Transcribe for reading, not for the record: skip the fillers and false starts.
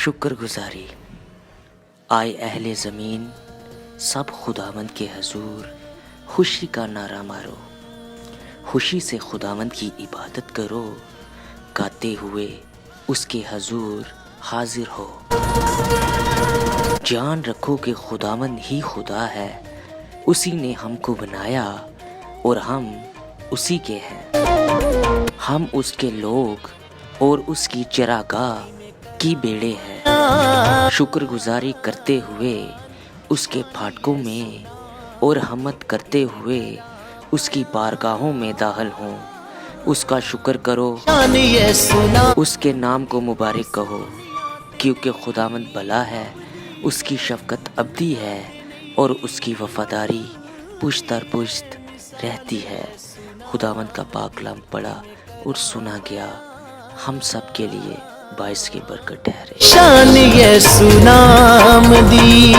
شکر گزاری آئے اہل زمین سب خداوند کے حضور، خوشی کا نعرہ مارو، خوشی سے خداوند کی عبادت کرو، گاتے ہوئے اس کے حضور حاضر ہو۔ جان رکھو کہ خداوند ہی خدا ہے، اسی نے ہم کو بنایا اور ہم اسی کے ہیں، ہم اس کے لوگ اور اس کی چراگاہ کی بیڑے ہیں۔ شکر گزاری کرتے ہوئے اس کے پھاٹکوں میں اور حمد کرتے ہوئے اس کی بارگاہوں میں داخل ہوں۔ اس کا شکر کرو، اس کے نام کو مبارک کہو، کیونکہ خداوند بھلا ہے، اس کی شفقت ابدی ہے اور اس کی وفاداری پشت در پشت رہتی ہے۔ خداوند کا پاک کلام پڑھا اور سنا گیا، ہم سب کے لیے باعث کی برکت ٹھہرے۔ شان یسوع نام دی